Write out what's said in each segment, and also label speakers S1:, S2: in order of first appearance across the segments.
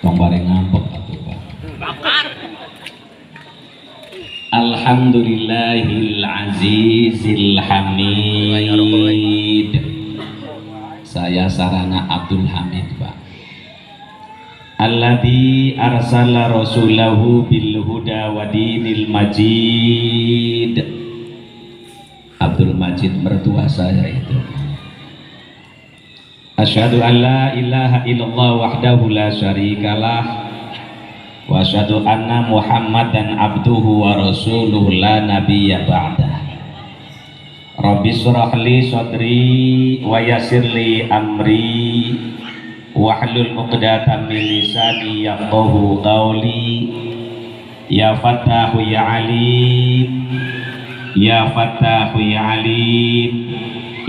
S1: tong bareng ngambek atuh Pak. Alhamdulillahil azizil hamid. Saya sarana Abdul Hamid Pak. Alladzi arsala rasulahu bil huda wa dinil majid. Abdul Majid mertua saya itu. Asyhadu an la ilaha illallah wahdahu la syarikalah wa asyhadu anna Muhammadan abduhu wa rasuluhu la nabiyya ba'dah. Rabbi shrah li sadri wa yassir li amri wahlul 'uqdatam min lisani yafqahu qawli. Ya Fattahu ya Alim, ya Fattahu ya Alim,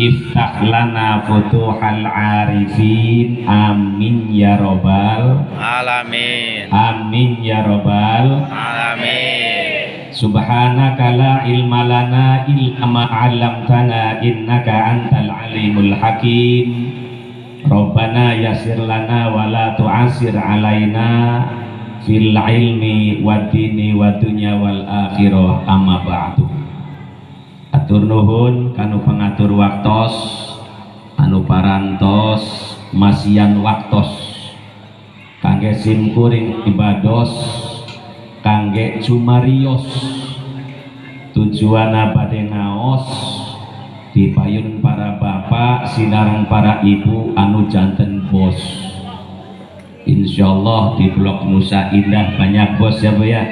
S1: iftah lana futuhal arifin. Amin ya robbal
S2: alamin.
S1: Amin ya robbal
S2: Alamin.
S1: Subhanaka la ilma lana illa ma 'allamtana innaka antal alimul hakim. Rabbana yassir lana wa la tu'assir alaina fil ilmi wad dini wad dunya wal akhirah. Amma ba'du. Atur nuhun kanu pangatur waktos, anu parantos masian waktos, kangge simkuring ibados, kangge cumarios, tujuana bade ngaos dipayun para bapak sinareng para ibu anu janten bos. Insyaallah di Blok Nusa Indah banyak bos ya Bu ya.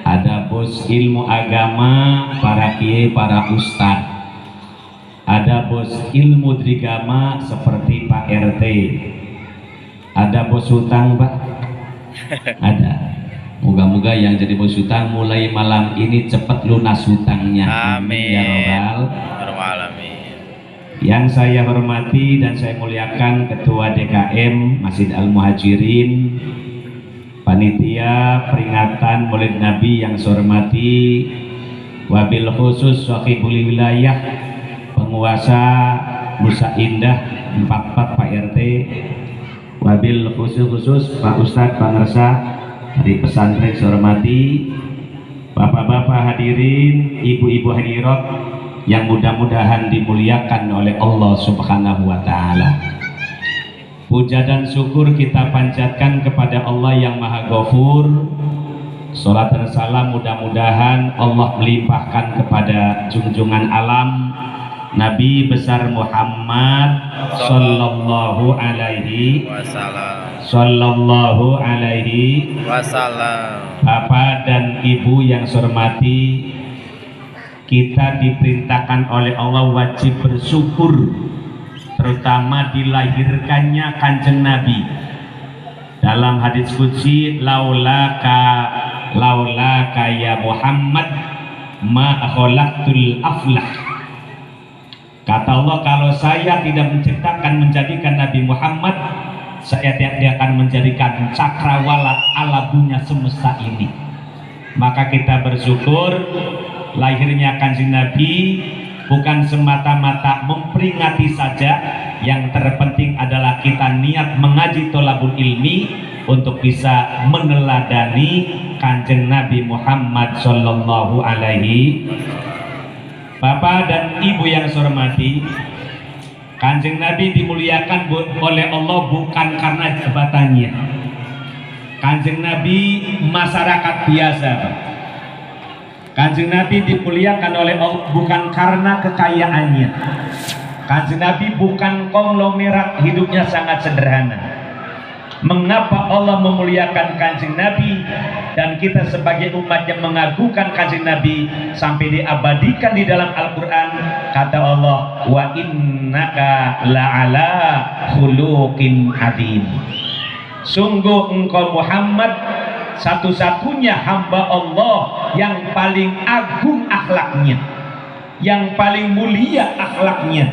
S1: Ada bos ilmu agama, para kiai, para ustad. Ada bos ilmu drigama seperti Pak RT. Ada bos hutang Pak. Ada. Moga-moga yang jadi bos hutang mulai malam ini cepat lunas hutangnya.
S2: Amin.
S1: Ya Robbal
S2: Alamin.
S1: Yang saya hormati dan saya muliakan Ketua DKM Masjid Al-Muhajirin, panitia peringatan Maulid Nabi yang saya hormati, wabil khusus Sahibul Wilayah, penguasa Nusa Indah 44 Pak RT, wabil khusus Pak Ustadz Pangersa dari pesantren saya hormati, bapak-bapak hadirin, ibu-ibu hadirat yang mudah-mudahan dimuliakan oleh Allah Subhanahu wa Ta'ala. Puja dan syukur kita panjatkan kepada Allah yang Maha Ghafur. Salat dan salam mudah-mudahan Allah melimpahkan kepada junjungan alam Nabi besar Muhammad sallallahu alaihi wasallam. Bapak dan Ibu yang saya hormati, kita diperintahkan oleh Allah wajib bersyukur, terutama dilahirkannya Kanjeng Nabi. Dalam hadis qudsi, laulaka ya Muhammad ma khalaqtul aflah. Kata Allah, kalau saya tidak menjadikan Nabi Muhammad, saya tidak akan menjadikan cakrawala alabunya semesta ini. Maka kita bersyukur lahirnya Kanjeng Nabi bukan semata-mata memperingati saja. Yang terpenting adalah kita niat mengaji tholabul ilmi untuk bisa meneladani Kanjeng Nabi Muhammad sallallahu alaihi. Bapak dan Ibu yang saya hormati, Kanjeng Nabi dimuliakan oleh Allah bukan karena jabatannya. Kanjeng Nabi masyarakat biasa. Kanjeng Nabi dimuliakan oleh Allah bukan karena kekayaannya. Kanjeng Nabi bukan konglomerat, hidupnya sangat sederhana. Mengapa Allah memuliakan Kanjeng Nabi dan kita sebagai umat yang mengagungkan Kanjeng Nabi sampai diabadikan di dalam Al-Quran? Kata Allah, wa innaka la'ala khuluqin adzim. Sungguh engkau Muhammad satu-satunya hamba Allah yang paling agung akhlaknya, yang paling mulia akhlaknya.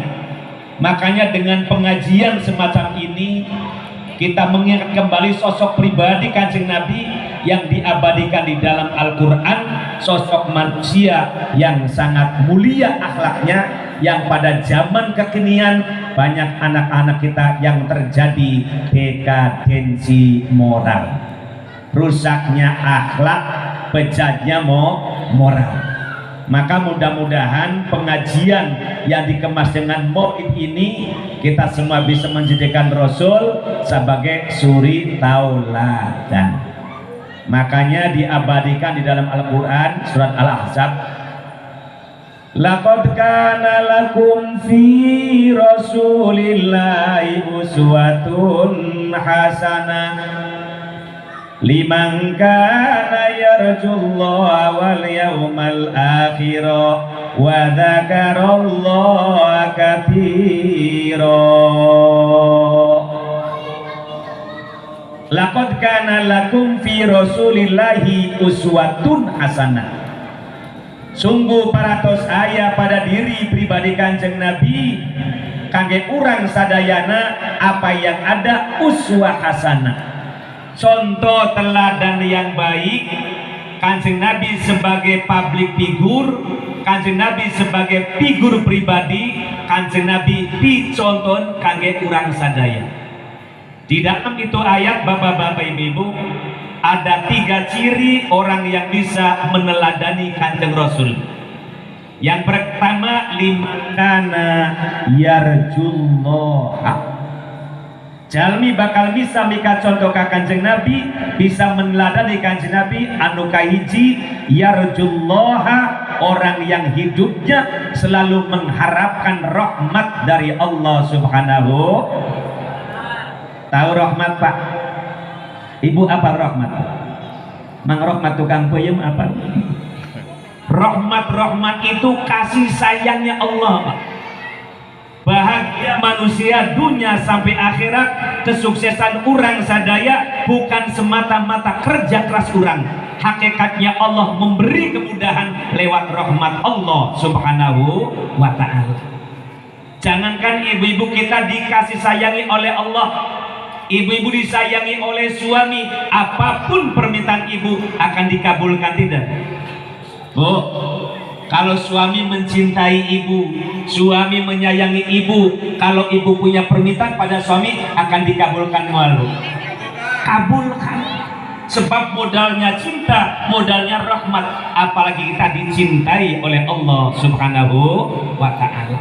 S1: Makanya dengan pengajian semacam ini kita mengingat kembali sosok pribadi Kanjeng Nabi yang diabadikan di dalam Al-Quran, sosok manusia yang sangat mulia akhlaknya, yang pada zaman kekinian banyak anak-anak kita yang terjadi dekadensi moral, rusaknya akhlak, bejatnya moral. Maka mudah-mudahan pengajian yang dikemas dengan maulid ini kita semua bisa menjadikan Rasul sebagai suri tauladan. Makanya diabadikan di dalam Al-Quran surat Al-Ahzab, laqad kana lakum fi rasulillahi uswatun hasanah liman kana yarjullaha wal yawmal akhir wa dzakarallaha katsira. Laqad kana lakum fi rasulillahi uswatun hasanah. Sungguh paratos aya pada diri pribadi Kanjeng Nabi kangge urang sadayana apa yang ada uswah hasanah, contoh teladan yang baik. Kanjeng Nabi sebagai public figure, Kanjeng Nabi sebagai figur pribadi, Kanjeng Nabi dicontoh kangge urang sadaya. Di dalam itu ayat bapak-bapak ibu-ibu ada 3 ciri orang yang bisa meneladani Kanjeng Rasul. Yang pertama, limana yarjullaha, jalmi bakal bisa mika contoh ka Kanjeng Nabi, bisa meneladani Kanjeng Nabi anu kahiji yarjullaha, orang yang hidupnya selalu mengharapkan rahmat dari Allah Subhanahu. Tahu rahmat Pak? Ibu apa rahmat? Mang rahmat tukang peyem apa? Rahmat itu kasih sayangnya Allah Pak. Bahagia manusia dunia sampai akhirat, kesuksesan orang sadaya bukan semata-mata kerja keras orang. Hakikatnya Allah memberi kemudahan lewat rahmat Allah Subhanahu wa ta'ala. Jangankan ibu-ibu kita dikasih sayangi oleh Allah, ibu-ibu disayangi oleh suami, apapun permintaan ibu akan dikabulkan tidak? Bu, kalau suami mencintai ibu, suami menyayangi ibu, kalau ibu punya permintaan pada suami akan dikabulkan malu. Kabulkan. Sebab modalnya cinta, modalnya rahmat, apalagi kita dicintai oleh Allah Subhanahu wa ta'ala.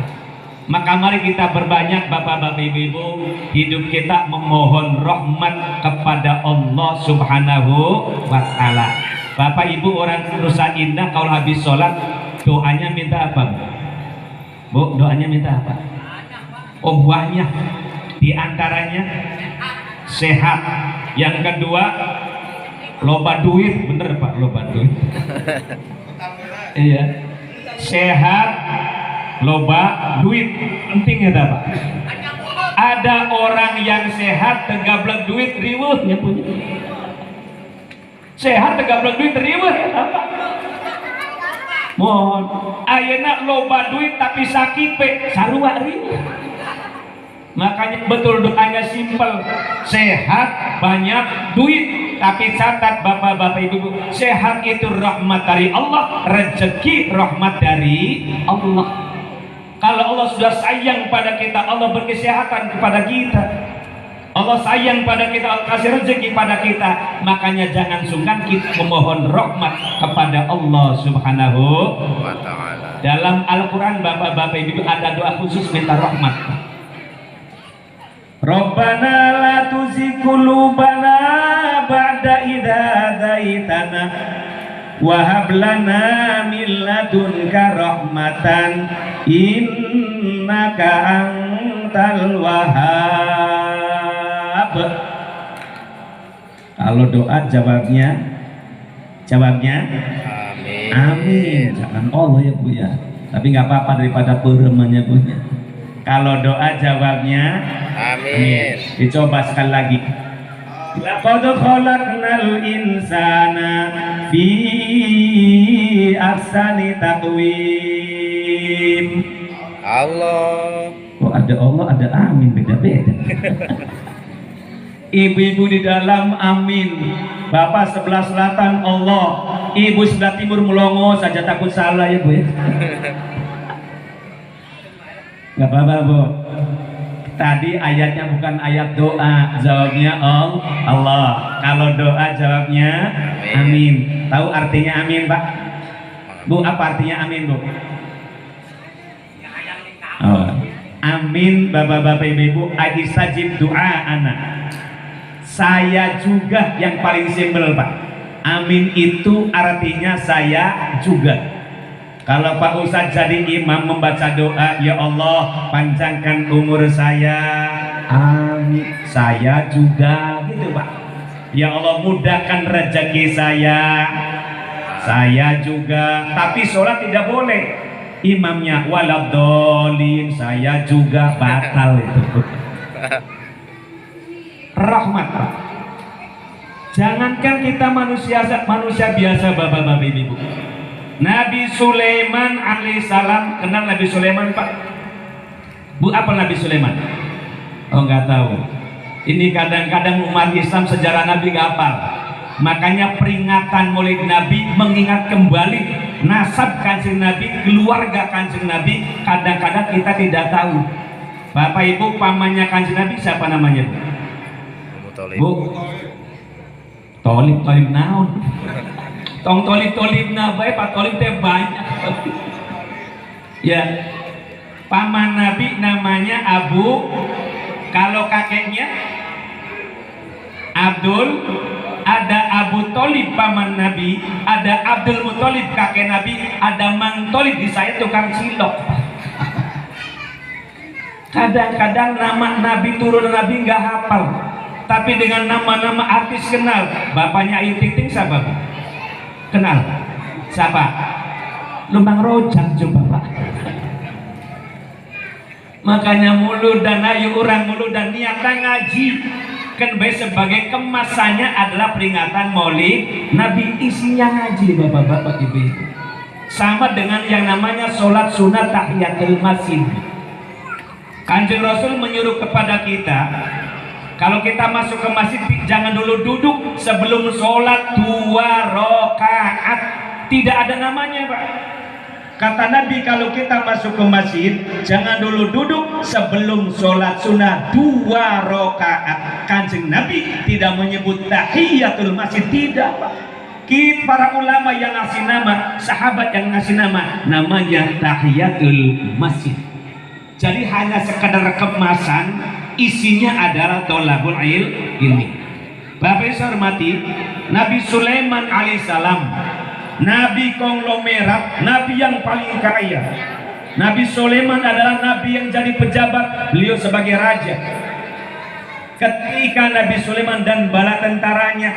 S1: Maka mari kita berbanyak bapak-bapak ibu-ibu, hidup kita memohon rahmat kepada Allah Subhanahu wa ta'ala. Bapak ibu orang Nusa Indah kalau habis sholat doanya minta apa? Bu, doanya minta apa? Oh, buahnya. Di antaranya sehat. Yang kedua loba duit, bener Pak, loba duit. Iya. Sehat, loba duit, penting ya Pak. Ada orang yang sehat tegablek duit riweuh nya punya. Sehat tegablek duit riweuh ya Pak. Mohon ayeuna loba duit tapi sakit pe sarua riweuh. Makanya betul doanya simpel, sehat banyak duit, tapi catat bapak-bapak ibu, sehat itu rahmat dari Allah, rezeki rahmat dari Allah. Kalau Allah sudah sayang pada kita, Allah beri kesehatan kepada kita, Allah sayang pada kita, Allah kasih rezeki pada kita, makanya jangan sungkan kita memohon rahmat kepada Allah Subhanahu wa ta'ala. Dalam Al-Quran bapak-bapak ibu ada doa khusus minta rahmat. Rabbana la tuzigh qulubana ba'da idh hadaitana wa hab lana min ladunka rahmatan innaka antal wahhab. Kalau doa jawabnya amin. Amin. Jangan Allah ya Bu ya. Tapi nggak apa-apa daripada peremannya Bu ya. Kalau doa jawabnya amin. Dicoba sekali lagi. Laqad khalaqnal insana fi ahsani taqwim. Allah. Oh, ada Allah, ada amin, beda-beda. Ibu-ibu di dalam amin, bapak sebelah selatan Allah, ibu sebelah timur melongo saja takut salah ya Bu ya. Gak apa-apa Bu. Tadi ayatnya bukan ayat doa, jawabnya Allah. Kalau doa jawabnya amin. Tahu artinya amin, Pak? Bu, apa artinya amin, Bu? Oh. Amin, bapak-bapak ibu, aistajib doa anak. Saya juga yang paling simpel, Pak. Amin itu artinya saya juga. Kalau Pak Ustadz jadi imam membaca doa, ya Allah panjangkan umur saya, amin, saya juga, gitu Pak. Ya Allah mudahkan rezeki saya juga. Tapi sholat tidak boleh. Imamnya waladhdallin, saya juga, batal itu. Rahmat Pak. Jangankan kita manusia biasa, bapak-bapak ibu. Nabi Sulaiman alaihissalam, kenal Nabi Sulaiman Pak? Bu, apa Nabi Sulaiman? Oh, nggak tahu. Ini kadang-kadang umat Islam sejarah Nabi nggak hafal. Makanya peringatan Maulid Nabi mengingat kembali nasab Kanjeng Nabi, keluarga Kanjeng Nabi. Kadang-kadang kita tidak tahu. Bapak Ibu, pamannya Kanjeng Nabi siapa namanya? Bu, Tolib naon? Tong tolib nabai, Pak Tolib teh banyak. Ya, paman Nabi namanya Abu. Kalau kakeknya Abdul, ada Abu Tolib paman Nabi, ada Abdul Mutolib kakek Nabi, ada Mang Tolib, di saya tukang cilok. Kadang-kadang nama Nabi turun Nabi nggak hafal, tapi dengan nama-nama artis kenal. Bapaknya Ayu Ting Ting siapa? Kenal? Siapa? Lumbang Rojak coba Pak. Makanya mulu dan ayu orang mulu dan niatan ngaji kan sebagai kemasannya adalah peringatan Maulid Nabi, isinya ngaji bapak-bapak ibu. Sama dengan yang namanya sholat sunat tahiyatul masjid. Kanjeng Rasul menyuruh kepada kita, kalau kita masuk ke masjid jangan dulu duduk sebelum sholat 2 rakaat. Tidak ada namanya Pak. Kata Nabi, kalau kita masuk ke masjid jangan dulu duduk sebelum sholat sunnah 2 rakaat. Kanjeng Nabi tidak menyebut tahiyatul masjid, tidak Pak. Para ulama yang ngasih nama, sahabat yang ngasih nama, namanya tahiyatul masjid. Jadi hanya sekadar kemasan, isinya adalah tolabul ilmi. Bapak Ibu hormati, Nabi Sulaiman alaihissalam, Nabi konglomerat, Nabi yang paling kaya. Nabi Sulaiman adalah Nabi yang jadi pejabat, beliau sebagai raja. Ketika Nabi Sulaiman dan bala tentaranya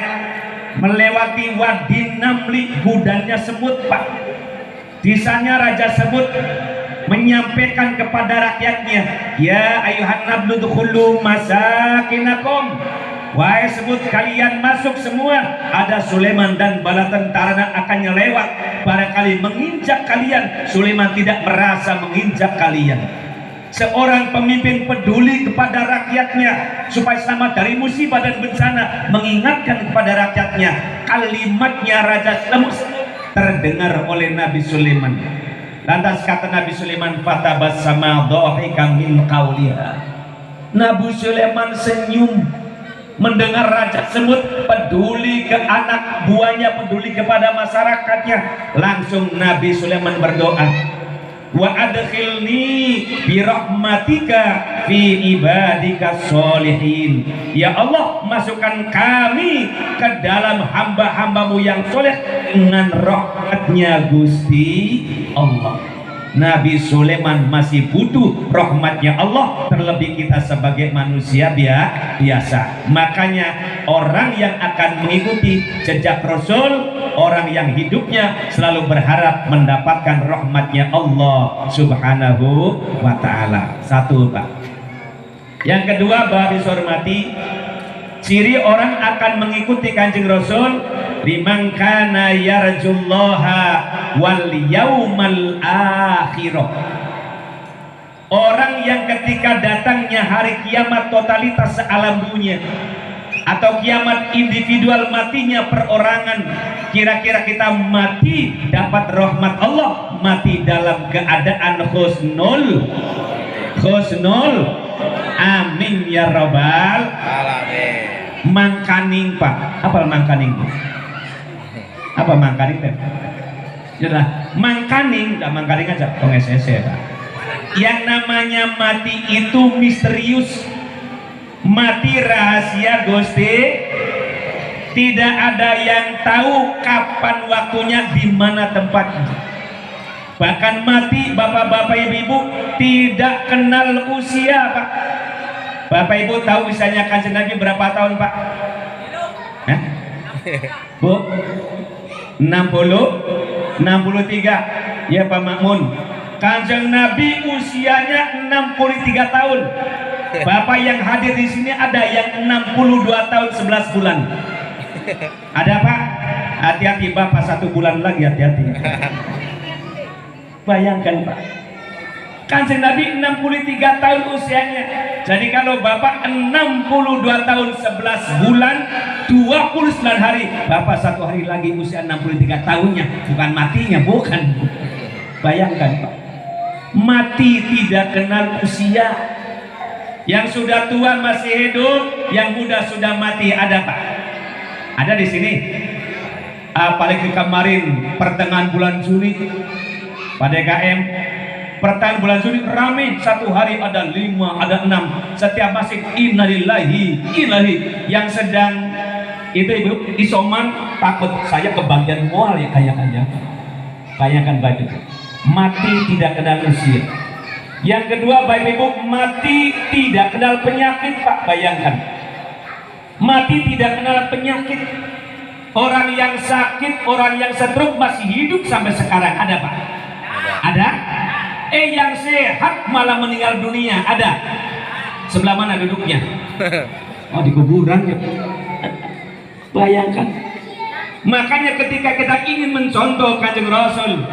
S1: melewati Wadi Namli, gudangnya semut Pak. Di sana Raja Semut menyampaikan kepada rakyatnya, ya ayuhan nablu dukhulu masakinakum, wahai semut kalian masuk semua, ada Sulaiman dan bala tentara akan lewat, barangkali menginjak kalian. Sulaiman tidak merasa menginjak kalian. Seorang pemimpin peduli kepada rakyatnya supaya selamat dari musibah dan bencana, mengingatkan kepada rakyatnya. Kalimatnya Raja Semut terdengar oleh Nabi Sulaiman. Lantas kata Nabi Sulaiman, fatabassama dhahikan min qauliha. Nabi Sulaiman senyum mendengar Raja Semut peduli ke anak buahnya, peduli kepada masyarakatnya. Langsung Nabi Sulaiman berdoa, wa adkhilni bi rahmatika fi ibadika sholihin. Ya Allah, masukkan kami ke dalam hamba-hambamu yang soleh dengan rahmatnya Gusti Allah. Nabi Sulaiman masih butuh rahmatnya Allah, terlebih kita sebagai manusia biasa. Makanya orang yang akan mengikuti jejak Rasul, orang yang hidupnya selalu berharap mendapatkan rahmatnya Allah Subhanahu wa ta'ala. Satu Pak. Yang kedua, Bapak hormati, ciri orang akan mengikuti Kanjeng Rasul, liman kana yarjullaha wal yaumal akhirah. Orang yang ketika datangnya hari kiamat totalitas sealam dunia, atau kiamat individual matinya perorangan, kira-kira kita mati dapat rahmat Allah, mati dalam keadaan husnul Amin ya robbal
S2: Alamin.
S1: mangkaning Pak. Apa mangkaning? Apa mangkaning teh? Yalah, mangkaning, enggak mangkaning aja, tong SSC Pak. Yang namanya mati itu misterius. Mati rahasia Gusti. Tidak ada yang tahu kapan waktunya, di mana tempatnya. Bahkan mati bapak-bapak ibu-ibu tidak kenal usia Pak. Bapak ibu tahu usianya Kanjeng Nabi berapa tahun Pak? Hah? Bu? 60? 63? Ya Pak Makmun. Kanjeng Nabi usianya 63 tahun. Bapak yang hadir di sini ada yang 62 tahun 11 bulan. Ada Pak? Hati-hati Bapak 1 bulan lagi, hati-hati. Bayangkan Pak, Kanjeng Nabi 63 tahun usianya. Jadi kalau Bapak 62 tahun 11 bulan 29 hari, Bapak 1 hari lagi usia 63 tahunnya. Bukan matinya, bukan. Bayangkan Pak, mati tidak kenal usia. Yang sudah tua masih hidup, yang muda sudah mati. Ada Pak? Ada di sini. Apalagi kemarin pertengahan bulan Juli pada DKM, pertengahan bulan Juli rame, 1 hari ada 5, ada 6, setiap masjid innalillahi ilahi. Yang sedang itu ibu isoman takut saya kebagian mual ya kayaknya. Bayangkan Bapak, mati tidak kenal usia. Yang kedua Bapak Ibu, mati tidak kenal penyakit Pak. Bayangkan, mati tidak kenal penyakit. Orang yang sakit, orang yang stroke masih hidup sampai sekarang. Ada Pak? Ada? Yang sehat malah meninggal dunia. Ada? Sebelah mana duduknya? Oh, di kuburan ya. Bayangkan. Makanya ketika kita ingin mencontoh Kanjeng Rasul,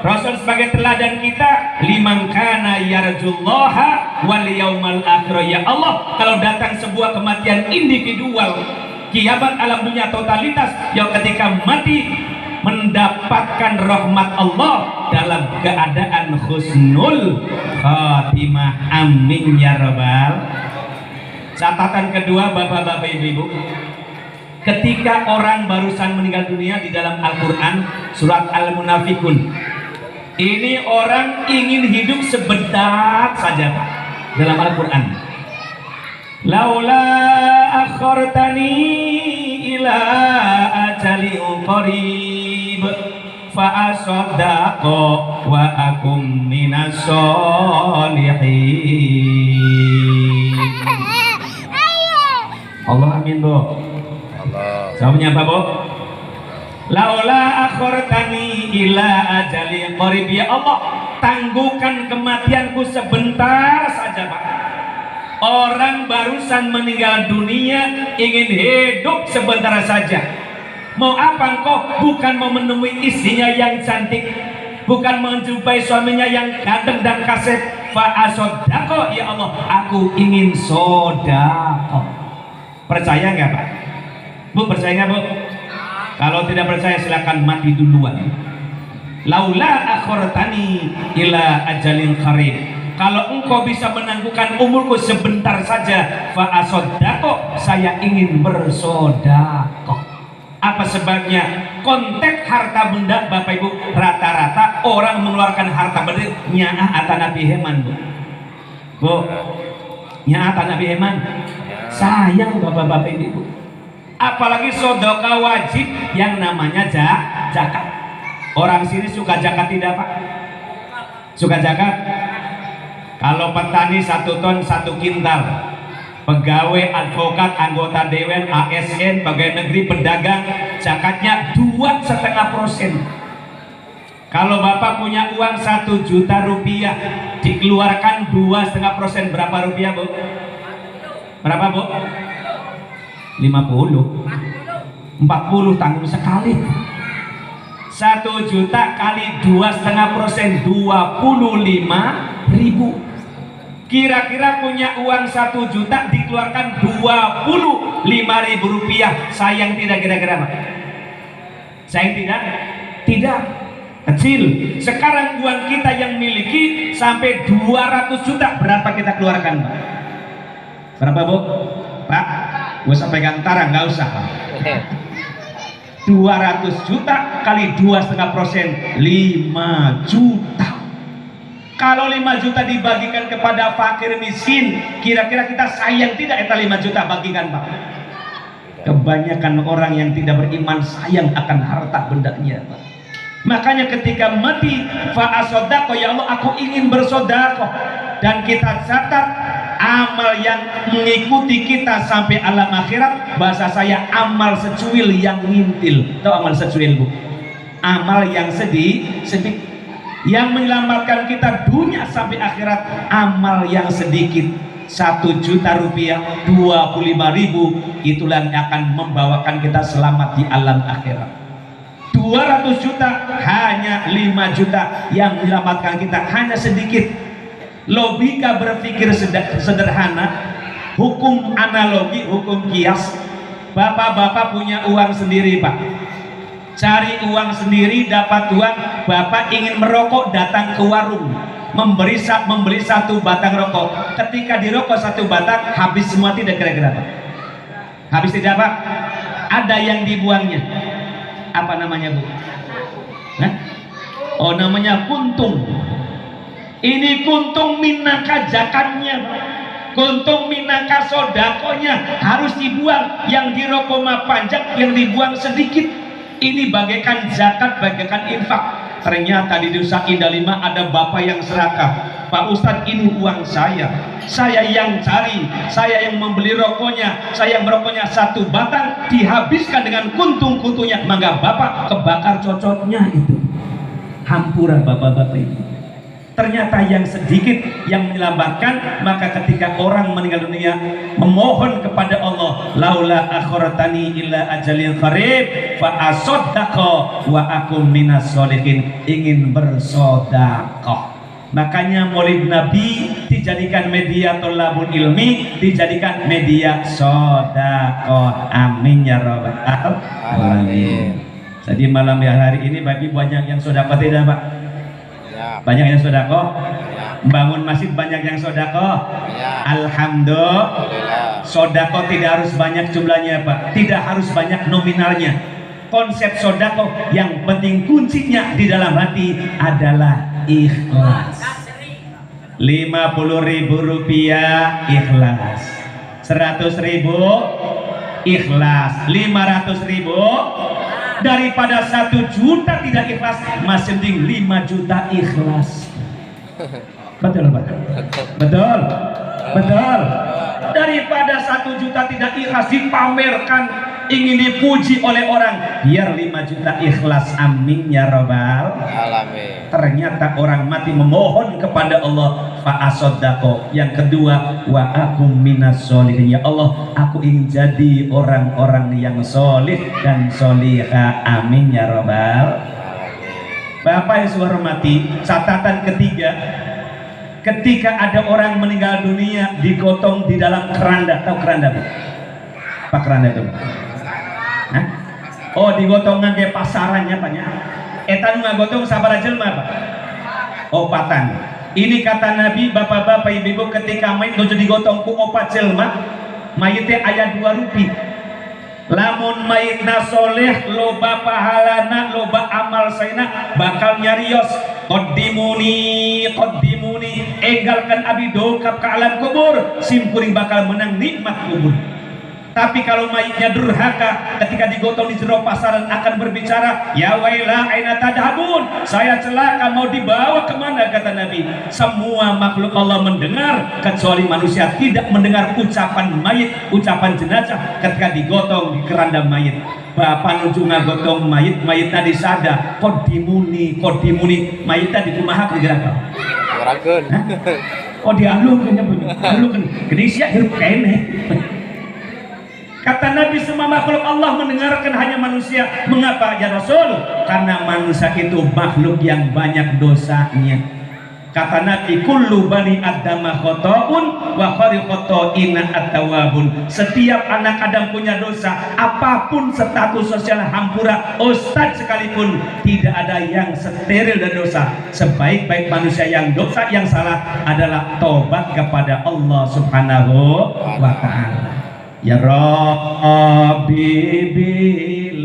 S1: Rasul sebagai teladan kita, liman kana yarjullaha wal yaumal akhir. Ya Allah, kalau datang sebuah kematian individual, kiamat alam dunia totalitas, yang ketika mati mendapatkan rahmat Allah dalam keadaan husnul khatimah. Amin ya rabbal. Catatan kedua Bapak-bapak Ibu-ibu, ketika orang barusan meninggal dunia di dalam Al-Quran surat Al-Munafikun, ini orang ingin hidup sebentar saja Pak, dalam Al-Quran. Laula akhartani ila ajali qarib fa asaddaqa wa akum minas solihin. Allah amin Bu.
S2: Allah.
S1: Jawabnya apa Bu? Laula akhartani ila ajali qarib. Ya Allah, tangguhkan kematianku sebentar saja Pak. Orang barusan meninggal dunia ingin hidup sebentar saja. Mau apa engkau? Bukan mau menemui istrinya yang cantik, bukan menjumpai suaminya yang ganteng dan kasep. Fa asodako, ya Allah, aku ingin sodako. Percaya nggak Pak? Bu, percaya nggak Bu? Kalau tidak percaya silakan mati duluan. Laula akhartani ila ajalin qarib. Kalau engkau bisa menangguhkan umurku sebentar saja, fa asodako, saya ingin bersodako. Apa sebabnya? Konteks harta benda Bapak Ibu, rata-rata orang mengeluarkan harta benda nyaah atan Nabi Heman Bu. Bu, nyaah atan Nabi Heman. Sayang Bapak-bapak Ibu. Apalagi sedekah wajib yang namanya zakat. Orang sini suka zakat tidak Pak? Suka zakat? Kalau petani 1 ton 1 kintal, pegawai, advokat, anggota dewan, ASN, pegawai negeri, pedagang, zakatnya 2,5%. Kalau Bapak punya uang 1 juta rupiah, dikeluarkan 2,5%, berapa rupiah Bu? Berapa Bu? 50, 40, tanggung sekali. 1 juta kali 2,5%, 25.000. Kira-kira punya uang 1 juta dikeluarkan 25.000 rupiah. Sayang tidak kira-kira Pak? Sayang tidak? Tidak. Kecil. Sekarang uang kita yang miliki sampai 200 juta, berapa kita keluarkan Pak? Berapa Bu? Pak, gak usah pegang tarang, nggak usah Pak. 200 juta kali 2,5%, 5 juta. Kalau 5 juta dibagikan kepada fakir miskin, kira-kira kita sayang tidak eta 5 juta bagikan Pak? Kebanyakan orang yang tidak beriman sayang akan harta bendanya Pak. Makanya ketika mati fa'asodako, ya Allah aku ingin bersodako, dan kita catat amal yang mengikuti kita sampai alam akhirat. Bahasa saya amal secuil yang ngintil. Tahu amal secuil Bu? Amal yang sedih yang menyelamatkan kita dunia sampai akhirat. Amal yang sedikit 1 juta rupiah, 25.000, itulah yang akan membawakan kita selamat di alam akhirat. 200 juta hanya 5 juta yang menyelamatkan kita, hanya sedikit. Logika berpikir sederhana, hukum analogi, hukum kias. Bapak-bapak punya uang sendiri Pak, cari uang sendiri, dapat uang. Bapak ingin merokok, datang ke warung, membeli 1 batang rokok. Ketika dirokok 1 batang, habis semua tidak kira-kira Pak? Habis tidak Pak? Ada yang dibuangnya. Apa namanya Bu? Hah? Oh namanya kuntung. Ini kuntung minangka zakatnya, kuntung minangka sodakonya harus dibuang. Yang dirokok mah panjang, yang dibuang sedikit. Ini bagaikan zakat, bagaikan infak. Ternyata di Desa Indah 5 ada bapak yang serakah. Pak Ustadz, ini uang saya yang cari, saya yang membeli rokoknya, saya yang merokoknya 1 batang, dihabiskan dengan kuntung-kuntungnya. Maka bapak kebakar cocotnya itu. Hampura bapak-bapak ini. Ternyata yang sedikit yang menyelamatkan. Maka ketika orang meninggal dunia memohon kepada Allah, laula akhiratani illa ajalin qarib fa asaddaqa wa akum minas sholihin, ingin bersedekah. Makanya Maulid Nabi dijadikan media tholabul ilmi, dijadikan media sedekah. Amin ya rabbal alamin. Jadi malam hari ini bagi banyak yang sedekah tidak Pak? Banyak yang sedekah? Bangun masjid banyak yang sedekah? Alhamdulillah. Sedekah tidak harus banyak jumlahnya Pak, tidak harus banyak nominalnya. Konsep sedekah yang penting kuncinya di dalam hati adalah ikhlas. 50.000 rupiah ikhlas, 100.000 ikhlas, 500.000. Daripada 1 juta tidak ikhlas, masih penting 5 juta ikhlas. Betul Pak? Betul? Betul? Daripada 1 juta tidak ikhlas dipamerkan, ingin dipuji oleh orang, biar 5 juta ikhlas. Amin ya rabbal alamin. Ternyata orang mati memohon kepada Allah, fa'asoddaqo. Yang kedua, wa akum minas sholihin, ya Allah aku ingin jadi orang-orang yang solih dan solihah. Amin ya rabbal alamin. Bapak yang saya hormati, catatan ketiga, ketika ada orang meninggal dunia digotong di dalam keranda. Tahu keranda Bu? Apa keranda itu? Hah? Oh digotong ngangge pasarannya Pak nya. Eta nu ngagotong sabaraha jelema Pak? Opatan. Ini kata Nabi, bapak-bapak ibu-ibu, ketika mayit nuju digotong ku 4 jelema, mayitnya aya 2 rupi. Lamun mayitna soleh, loba pahalana, loba amal saena, bakal nyarios qaddimuni enggalkan abi dokap ke alam kubur, simkuring bakal menang nikmat kubur. Tapi kalau mayitnya durhaka, ketika digotong di jero pasaran akan berbicara, ya wailah aina tadhabun, saya celaka mau dibawa kemana, kata Nabi. Semua makhluk Allah mendengar, kecuali manusia tidak mendengar ucapan mayit, ucapan jenazah ketika digotong di keranda mayit. Bapak nuju ngagotong mayit, mayitnya disada, kodimuni, mayitnya dikumaha kira-kira. Oh dialukan, alukan, gede sia hirup kene. Kata Nabi, semua makhluk Allah mendengarkan, hanya manusia. Mengapa ya Rasul? Karena manusia itu makhluk yang banyak dosanya. Kata Nabi, kullu bani adama khotoun wa khairu khotoina at-tawwabun. Setiap anak Adam punya dosa, apapun status sosial hampura, ustadz sekalipun, tidak ada yang steril dari dosa. Sebaik-baik manusia yang dosa, yang salah adalah tobat kepada Allah Subhanahu wa ta'ala. Ya Rabbi bil,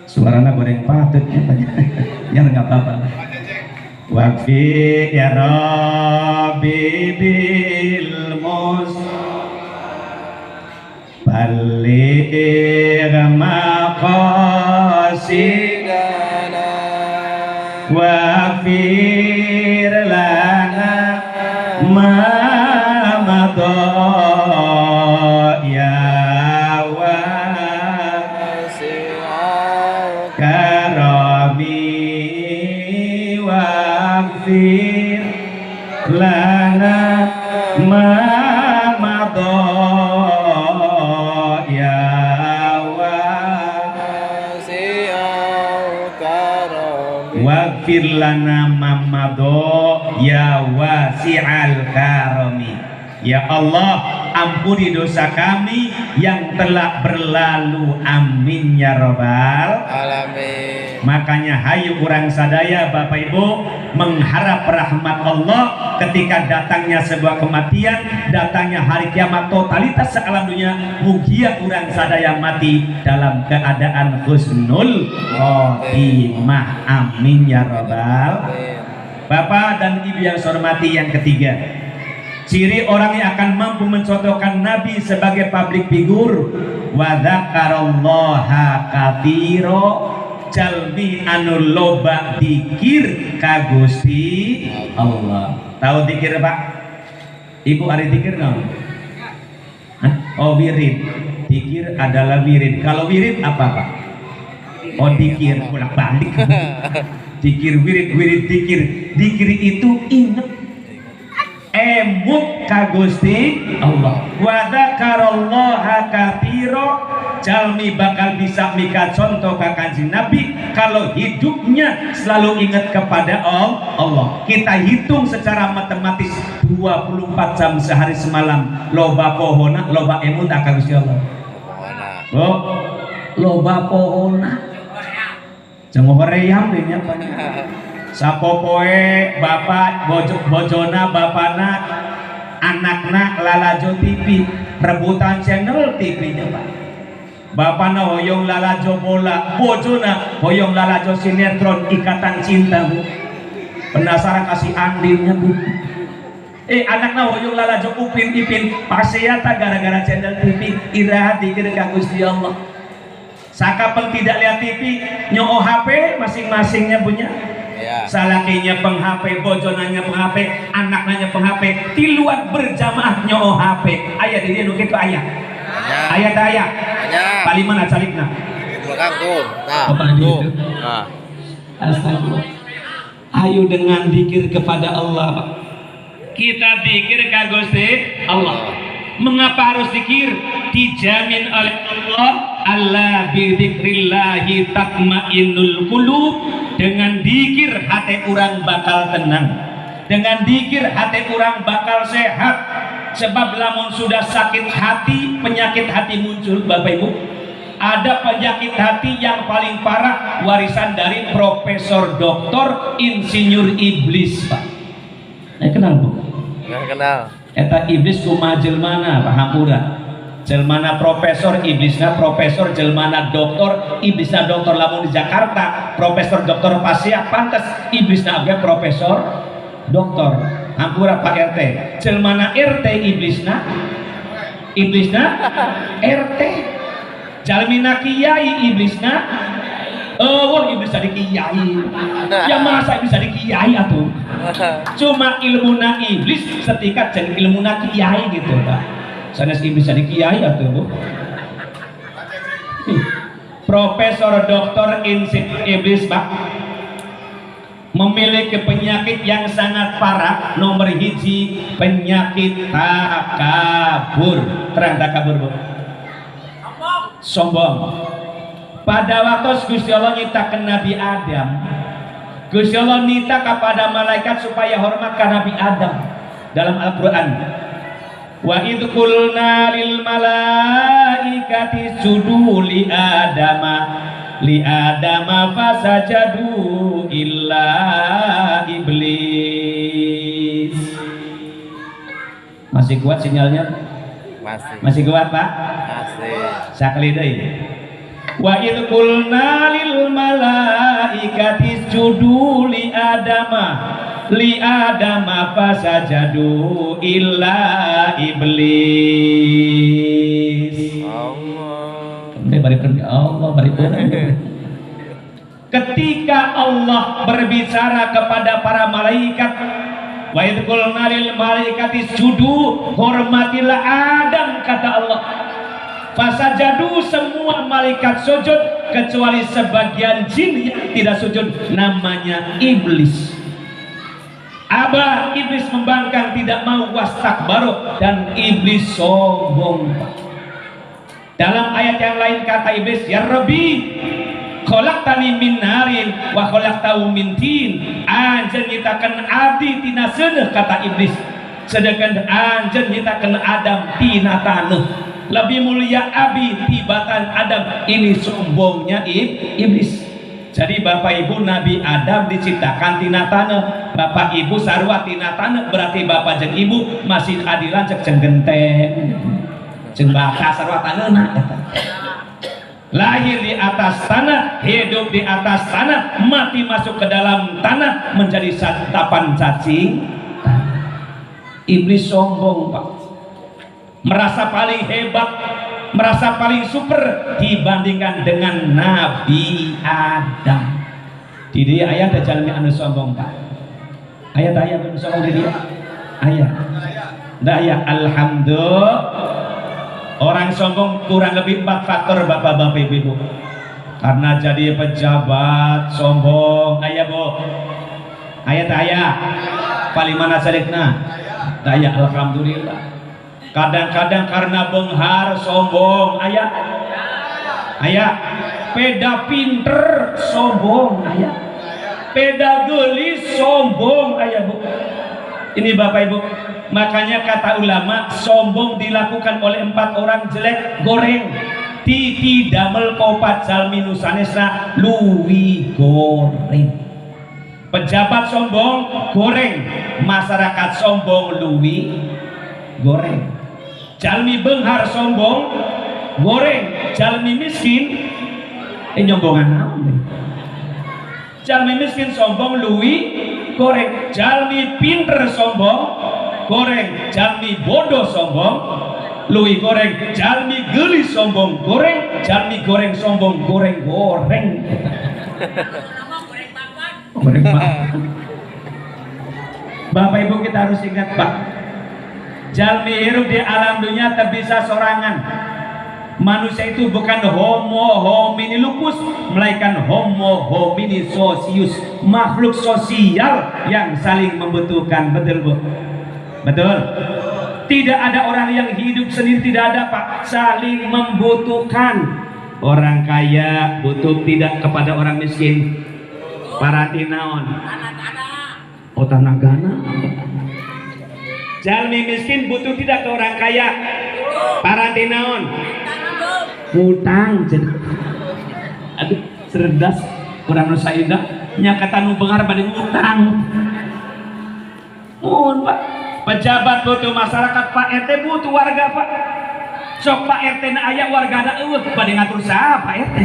S1: suaranya goreng patut ya nggak apa-apa. Wakfi ya Rabbi bil mus baligh maqasidana waghfir lana ma madha ya waghfir lana ma madha ya wasi'al karami waghfir lana ma madha ya wasi'al karami. Ya Allah, ampuni dosa kami yang telah berlalu, amin ya robbal alamin. Makanya hayu kurang sadaya Bapak Ibu mengharap rahmat Allah ketika datangnya sebuah kematian, datangnya hari kiamat totalitas sealam dunia, mugia kurang sadaya mati dalam keadaan husnul khotimah, amin ya robbal. Bapak dan Ibu yang saya hormati, yang ketiga, ciri orang yang akan mampu mencontohkan Nabi sebagai public figure, wa dzakarallaha katsira, jalmi anu loba dikir ka Gusti Allah. Tahu dikir Pak? Ibu ari dikir no? Oh wirid. Dikir adalah wirid. Kalau wirid apa Pak? Oh dikir, bolak balik. Dikir wirid, wirid dikir. Dikir itu ingat, emut ka Gusti Allah. Wa dzakarallaha katsira, jalmi bakal bisa mika contoh ka Kanjeng Nabi kalau hidupnya selalu ingat kepada Allah. Kita hitung secara matematis 24 jam sehari semalam, loba pohona, loba emut ka Gusti Allah. Oh, loba pohona. Jangan hoream deh nya sapopoe bapak bojona bapana anakna lalajo TV, rebutan channel TV-nya Pak. Bapana hoyong lalajo bola, bojona hoyong lalajo sinetron Ikatan Cinta Bu. Penasaran kasih andilnya Bu. Anakna hoyong lalajo Upin Ipin, pasiata gara-gara channel TV, irahat dikir ka Gusti Allah. Sakapen tidak lihat TV, nyoo HP masing-masingnya punya. Ya. Salakinya peng HP, bojonanya peng HP, anaknya peng HP, tiluan berjamaah nyoo HP. Ayah di dia nukitu ayah. Ayah tak ayah. Paliman acalikna.
S3: Belakang tuh. Nah,
S1: tuh.
S3: Nah.
S1: Astagfirullah. Ayo dengan zikir kepada Allah, Pak. Kita zikir ka Gusti Allah. Mengapa harus zikir? Dijamin oleh Allah, Allah bidzikrillahi tatmainnul qulub. Dengan zikir hati orang bakal tenang, dengan zikir hati orang bakal sehat. Sebab lamun sudah sakit hati, penyakit hati muncul Bapak Ibu. Ada penyakit hati yang paling parah, warisan dari Profesor Doktor Insinyur Iblis Pak. Kenal Bu?
S3: Nggak kenal.
S1: Eta iblis kumaha jelmana Pak Hampura. Jelmana profesor, iblisna profesor, jelmana doktor, iblisna doktor. Lamun di Jakarta profesor doktor pasia pantes, iblisna ge profesor doktor. Hampura Pak RT. Jelmana RT iblisna RT. Jalmina kiai iblisna iblis jadi kiai. Ya masa bisa di kiai atuh. Cuma ilmuna iblis setingkat jeung ilmuna kiai gitu Pak. Sanes iblis jadi kiai atuh Bu. Profesor Doktor Insinyur Iblis Pak memiliki penyakit yang sangat parah. Nomor hiji penyakit takabur. Terang takabur Bu. Sombong. Pada waktu Gusti Allah nyiptakeun Nabi Adam, Gusti Allah minta kepada malaikat supaya hormat ke Nabi Adam dalam Al-Quran. Wa idh qulna lil malaikati sujudu li adama fasajadu illa iblis. Masih kuat sinyalnya? Masih kuat Pak?
S3: Masih.
S1: Sakali deui. Wa idh qulna lil malaikati sujudu li adama fasajadu illa iblis. Allah bari ketika Allah berbicara kepada para malaikat, wa idh qulna lil malaikati sujudu, hormatilah Adam kata Allah. Fasajadu, semua malaikat sujud kecuali sebagian jin yang tidak sujud, namanya iblis. Aba, iblis membangkang, tidak mau, wastakbaru, dan iblis sombong. Dalam ayat yang lain kata iblis, ya Rabbi, khalaqtani min narin wa khalaqtahu min tin. Anjeun nyiptakeun abdi tina seuneuh kata iblis, sedangkan anjeun nyiptakeun Adam tina taneuh. Lebih mulia abdi tibatan Adam. Ini sombongnya iblis. Jadi bapak ibu Nabi Adam diciptakan tina taneuh, bapak ibu sarua tina taneuh, berarti bapak jeung ibu masih adilan cek jeung genteng, jeung baka sarua taneuna. Lahir di atas tanah, hidup di atas tanah, mati masuk ke dalam tanah, menjadi santapan cacing. Iblis sombong Pak, merasa paling hebat, merasa paling super dibandingkan dengan Nabi Adam. Di dia ayat jalmi anu sombong Pak. Ayat-ayat anu sombong di dia. Ayat. Daya alhamdulillah. Orang sombong kurang lebih 4 faktor bapak-bapak ibu-ibu. Karena jadi pejabat sombong, ayah Bu. Ayat-ayat. Paling mana salikna? Daya alhamdulillah. Kadang-kadang karena benghar sombong, ayah. Peda pinter sombong, ayah. Peda gelis sombong, ayah Bu. Ini bapak ibu, makanya kata ulama, sombong dilakukan oleh 4 orang jelek goreng. Titi damel kopat jalmi nusanesna luwi goreng. Pejabat sombong goreng, masyarakat sombong luwi goreng. Jalmi benghar sombong goreng, jalmi miskin nyombongan naon. Jalmi miskin sombong luwi goreng, jalmi pinter sombong goreng, jalmi bodoh sombong luwi goreng, jalmi gelis sombong goreng, jalmi goreng sombong goreng. Goreng Pak. Bapak ibu kita harus ingat Pak, jalmi hidup di alam dunia tak bisa sorangan. Manusia itu bukan homo homini lupus, melainkan homo homini socius, makhluk sosial yang saling membutuhkan. Betul Bu? Betul? Tidak ada orang yang hidup sendiri, tidak ada Pak, saling membutuhkan. Orang kaya butuh tidak kepada orang miskin. Paratinaon oh tanah gana. Jalmi miskin butuh tidak ke orang kaya. Paratinaon utang. Aduh cerdas kurang nusa indah nya kata nu beungar bade utang. Mohon Pak, pejabat butuh masyarakat, Pak RT butuh warga Pak. Sok Pak RT na aya wargana eueuh bade ngatur saha Pak RT.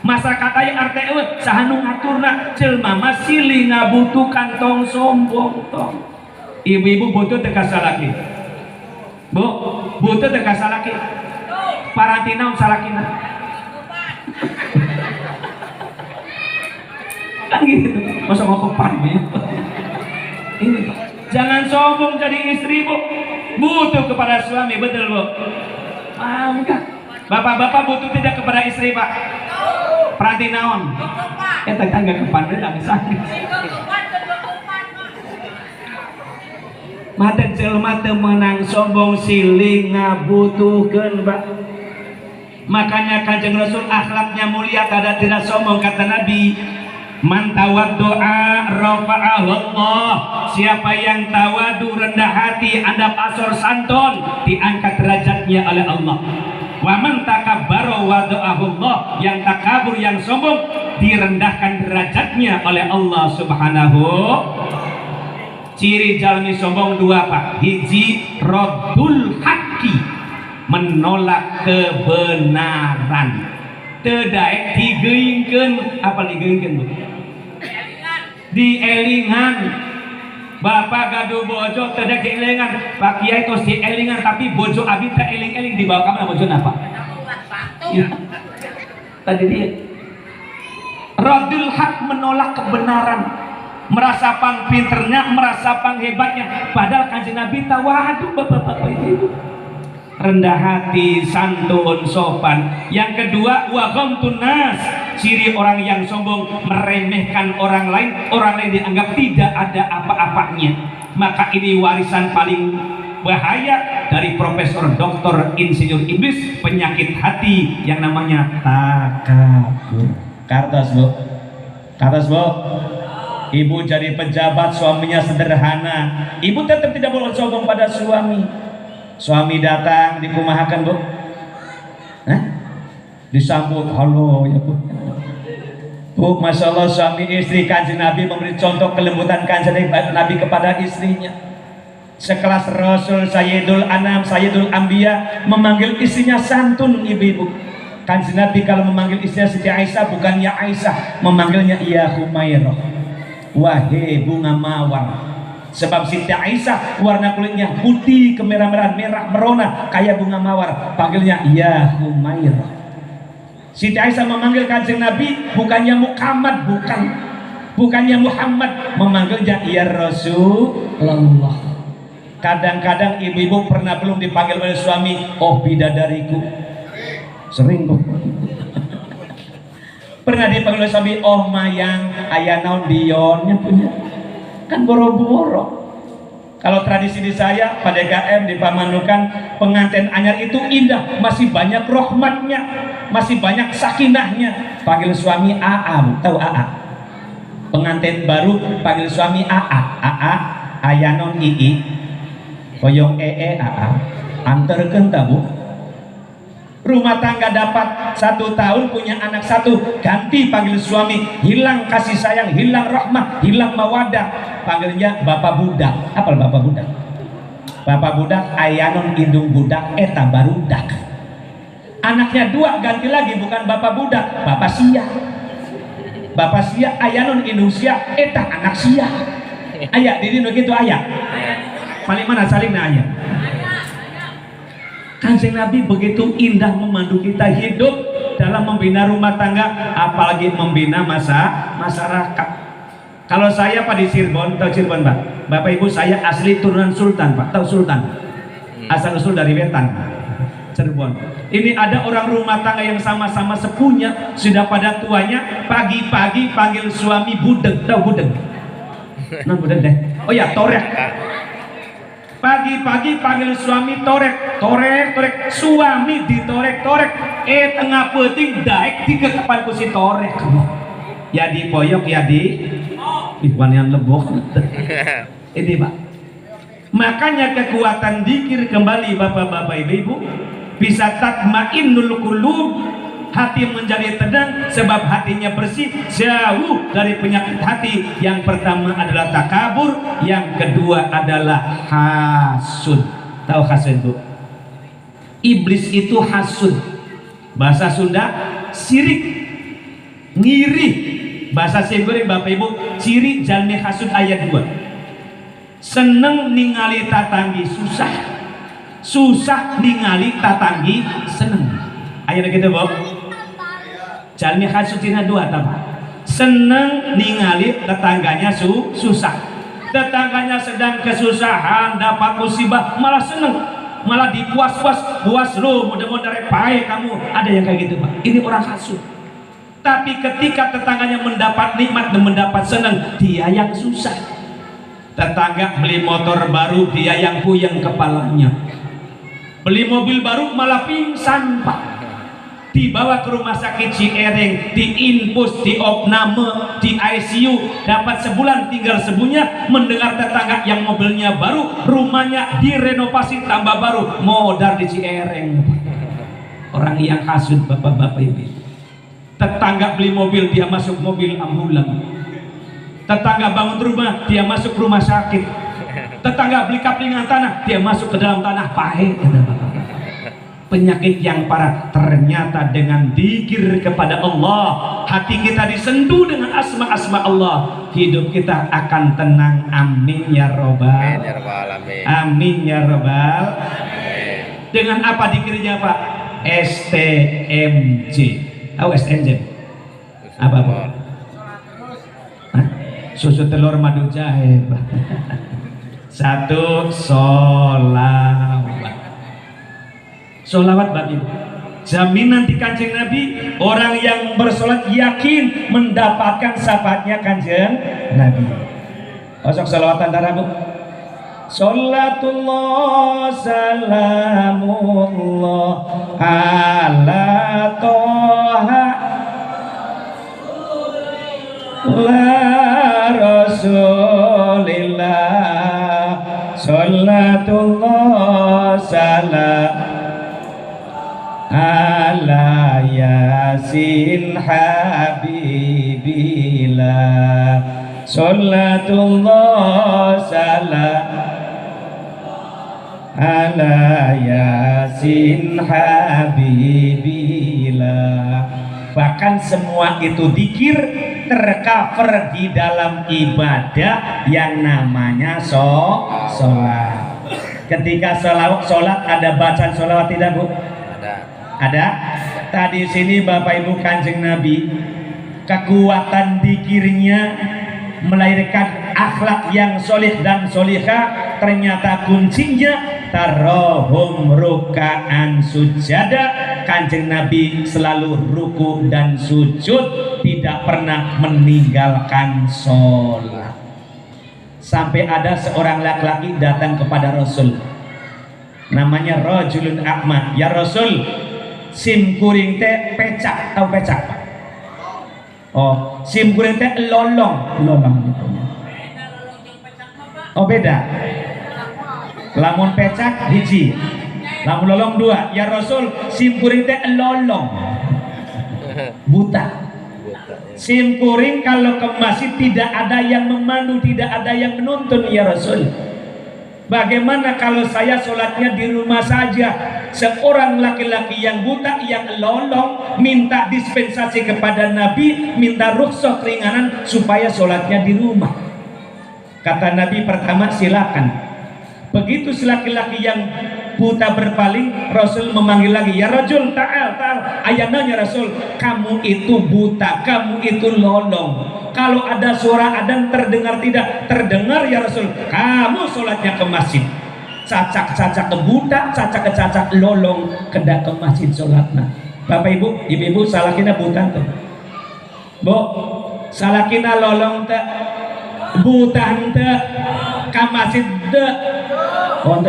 S1: Masyarakat aya RT eueuh saha nu ngaturna, jelema mah silih ngabutuhkan tong sombong tong. Ibu-ibu butuh teu ka salaki. Bu, butuh teu ka salaki. Parantina salakina. Kan gitu. Masa ngokopan ya. Ini Pak. Jangan sombong jadi istri Bu. Butuh kepada suami, betul Bu? Paham kan? Bapak-bapak butuh tidak kepada istri Pak? Peranti naon? Eta tangga kepan deui sakit. Mata jelema teu meunang sombong silih ngabutuhkeun Pak. Makanya Kanjeng Rasul akhlaknya mulia, kada tidak sombong kata Nabi. Man tawaddu'a rafa'ahu Allah. Siapa yang tawadu rendah hati, adab asor santun, diangkat derajatnya oleh Allah. Wa man takabbara wada'ahu Allah. Yang takabur, yang sombong, direndahkan derajatnya oleh Allah Subhanahu. Ciri jalmi sombong dua Pak. Hiji raddul haqqi, menolak kebenaran. Tedaek digeingkeun, apa digeingkeun Bu? Dielingan. Bapak gaduh bojo tedaek dielingan, Pak Kiai tos dielingan tapi bojo abi teh eling-eling dibawa ka mana bojo apa? Ya. Tadi dia Radul haq, menolak kebenaran, merasa pang pinternya, merasa pang hebatnya, padahal Kanjeng Nabi tawadu Bapak-bapak Ibu. Rendah hati, santun, sopan. Yang kedua, wa ghamtun nas, ciri orang yang sombong, meremehkan orang lain dianggap tidak ada apa-apanya. Maka ini warisan paling bahaya dari Profesor Dr. Insinyur Iblis, penyakit hati yang namanya takabur. Kartos Bu, kartos Bu. Ibu jadi pejabat, suaminya sederhana, ibu tetap tidak boleh sombong pada suami. Suami datang dikumahakan Bu, disambut halo ya Bu. Bu, masya Allah suami istri Kanjeng Nabi memberi contoh kelembutan Kanjeng Nabi kepada istrinya. Sekelas Rasul Sayyidul Anam, Sayyidul Anbiya memanggil istrinya santun ibu-ibu. Kanjeng Nabi kalau memanggil istrinya Siti Aisyah bukan ya Aisyah, memanggilnya ya Humairah, wahai bunga mawar. Sebab Siti Aisyah warna kulitnya putih kemerah-merahan, merah merona kayak bunga mawar, panggilnya ya Humairah. Siti Aisyah memanggil Kanjeng Nabi bukannya Muhammad, bukannya Muhammad, memanggilnya ya Rasulullah. Kadang-kadang ibu-ibu pernah belum dipanggil oleh suami, oh bidadariku. Sering kok. Pernah dipanggil oleh suami, oh mayang, ayah naon dionnya punya. Kan boro-boro. Kalau tradisi di saya pada GM di Pamanukan, pengantin anyar itu indah, masih banyak rahmatnya, masih banyak sakinahnya. Panggil suami AA, tahu AA? Pengantin baru panggil suami AA, ayanon ii, koyong AA, anterkeun ta Bu. Rumah tangga dapat 1 tahun punya anak 1, ganti panggil suami, hilang kasih sayang, hilang rahmah, hilang mawadah, panggilnya bapak budak. Apa bapak budak? Bapak budak ayanon indung budak eta barudak. Anaknya 2 ganti lagi, bukan bapak budak, bapak sia. Bapak sia ayanon indung sia eta anak sia. Ayah diri begitu ayah. Paling mana salingna ayah? Kanjeng Nabi begitu indah memandu kita hidup dalam membina rumah tangga, apalagi membina masyarakat. Kalau saya Pak di Cirebon, tahu Cirebon Pak? Bapak Ibu saya asli turunan Sultan Pak, tahu Sultan? Asal usul dari Wetan, Cirebon. Ini ada orang rumah tangga yang sama-sama sepunya, sudah pada tuanya, pagi-pagi panggil suami budeg, tahu budeg? Nah budeg deh. Oh ya torek. Pagi-pagi panggil suami torek, suami ditorek, tengah peting daek di kekepan kusi torek. Ya di poyok ya di ikhwan yang lebok. Ini Pak. Makanya kekuatan dikir kembali Bapak-bapak Ibu-ibu, bisa tatmainnul qulub, hati menjadi tenang sebab hatinya bersih, jauh dari penyakit hati. Yang pertama adalah takabur, yang kedua adalah hasud. Tahu hasud Bu? Iblis itu hasud, bahasa Sunda sirik, ngiri. Bahasa Singgung Bapak Ibu, ciri jalmi hasud ayat 2, seneng ningali tatanggi susah, susah ningali tatanggi seneng. Ayat gitu Bu. Jalmi hasudina 2 apa? Seneng ningali tetangganya susah. Tetangganya sedang kesusahan, dapat musibah, malah seneng, malah dipuas-puas, puas lu, mudah-mudahan baik kamu. Ada yang kayak gitu Pak. Ini orang hasud. Tapi ketika tetangganya mendapat nikmat dan mendapat senang, dia yang susah. Tetangga beli motor baru, dia yang puyeng kepalanya. Beli mobil baru malah pingsan Pak. dibawa ke rumah sakit Cikereng, diinfus, diopname, di ICU, dapat sebulan tinggal sebunya, mendengar tetangga yang mobilnya baru, rumahnya direnovasi tambah baru, modar di Cikereng. Orang yang hasud bapak-bapak ibu. Tetangga beli mobil, dia masuk mobil ambulan. Tetangga bangun rumah, dia masuk rumah sakit. Tetangga beli kaplingan tanah, dia masuk ke dalam tanah pahit. Penyakit yang parah. Ternyata dengan dzikir kepada Allah, hati kita disentuh dengan asma-asma Allah, hidup kita akan tenang. Amin ya robbal
S3: alamin.
S1: amin ya robbal.
S3: Amin.
S1: Dengan apa dzikirnya Pak? STMJ. Tahu STMJ apa Pak? Hah? Susu telur madu jahe Pak. Satu, sholawat. Sholawat Bapak Ibu, jaminan di Kanjeng Nabi, orang yang bersolat yakin mendapatkan syafaatnya Kanjeng Nabi. Osok sholawat antara Bu. Sholatullah salamullah ala toha la rasulillah. Sholatullah salam ala yasin habibillah. Sholatullah salam ala yasin habibillah. Bahkan semua itu dzikir tercover di dalam ibadah yang namanya sholat. Ketika sholat ada bacaan sholawat tidak Bu? Ada. Tadi sini Bapak Ibu Kanjeng Nabi, kekuatan dzikirnya melahirkan akhlak yang solih dan solihah. Ternyata kuncinya tarohum rukaan sujada. Kanjeng Nabi selalu ruku dan sujud, tidak pernah meninggalkan sholat. Sampai ada seorang laki-laki datang kepada Rasul, namanya rajulun a'ma. Ya Rasul, sim kuring teh pecak, tahu pecak Pak? Oh, sim kuring teh lolong gitu. Oh beda. Lamun pecak hiji, lamun lolong dua. Ya Rasul, sim kuring teh lolong, buta. Sim kuring kalau ke masjid tidak ada yang memandu, tidak ada yang menuntun. Ya Rasul, bagaimana kalau saya sholatnya di rumah saja? Seorang laki-laki yang buta, yang lolong, minta dispensasi kepada Nabi, minta rukhsah keringanan supaya sholatnya di rumah. Kata Nabi pertama, silakan. Begitu si laki-laki yang buta berpaling, Rasul memanggil lagi, ya Rajul, ta'al. Ayananya Rasul, kamu itu buta, kamu itu lolong. Kalau ada suara adzan terdengar tidak? Terdengar ya Rasul. Kamu sholatnya ke masjid. Cacak-cacak ke buta, cacak-cacak lolong, kedak ke masjid sholatnya. Bapak Ibu, ibu-ibu, salakina buta tuh. Bu, salakina lolong tuh, buta tuh, ke masjid tuh. Oh,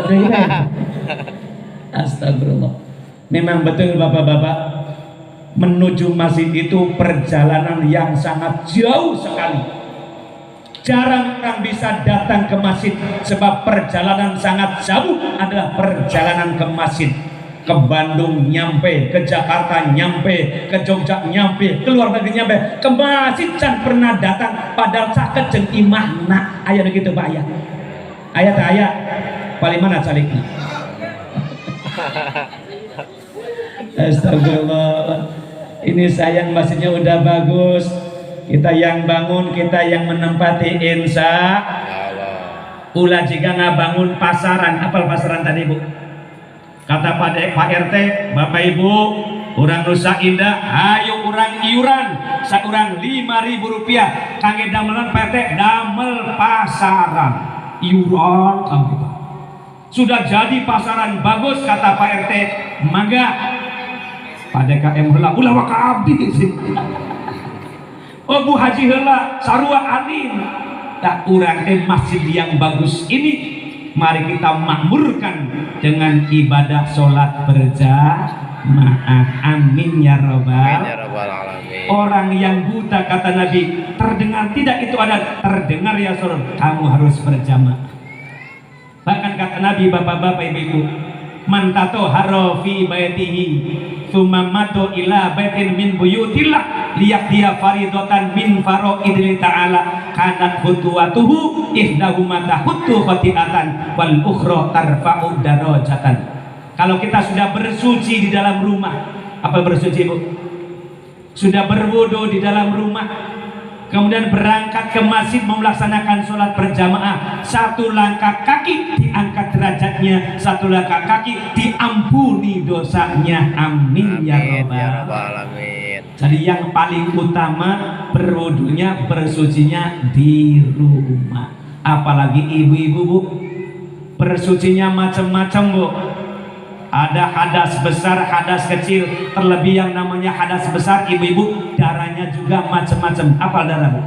S1: astagfirullah. Memang betul Bapak-bapak, menuju masjid itu perjalanan yang sangat jauh sekali. Jarang orang bisa datang ke masjid, sebab perjalanan sangat jauh adalah perjalanan ke masjid. Ke Bandung nyampe, ke Jakarta nyampe, ke Jogja nyampe, ke luar negeri nyampe, ke masjid can pernah datang, padahal caket jeung imahna. Aya begitu Pak aya. Ayat paling mana caliknya? Astagfirullah. Ini sayang masjidnya udah bagus, kita yang bangun, kita yang menempati, insya Allah. Ulah jika nggak bangun pasaran, apal pasaran tadi Bu? Kata Pak RT, Bapak Ibu, orang Nusa Indah, ayo orang iuran, seorang 5.000 rupiah, kangge damelan Pak RT, damel pasaran, iuran kangge Pak. Sudah jadi pasaran bagus, kata Pak RT, mangga pada KM heula ulah waka abdi sih. Oh Bu Haji heula sarua anin. Tak urang masjid yang bagus ini mari kita makmurkan dengan ibadah sholat berjamaah. maaf. Amin ya
S3: Amin
S1: robbal.
S3: ya rabbal alamin.
S1: Orang yang buta, kata Nabi, terdengar tidak itu ada, terdengar ya Rasul, kamu harus berjamaah. Bahkan kata Nabi, bapak-bapak ibu-ibu, man tatahhara fi baitihi tsumma matu ila baitin min buyutillah liyaqdiya faridatan min faraidillah ta'ala kanat khutuwatuhu ihdahuma tahuttu khati'atan wal ukhra tarfa'u darajatan. Kalau kita sudah bersuci di dalam rumah, apa bersuci Bu? Sudah berwudu di dalam rumah, kemudian berangkat ke masjid melaksanakan sholat berjamaah, satu langkah kaki diangkat derajatnya, satu langkah kaki diampuni dosanya. Amin ya rabbal
S3: alamin.
S1: Jadi yang paling utama berwudunya, bersucinya di rumah. Apalagi ibu-ibu Bu, bersucinya macam-macam Bu. Ada hadas besar, hadas kecil, terlebih yang namanya hadas besar ibu-ibu, darahnya juga macam-macam. Apa darah Bu?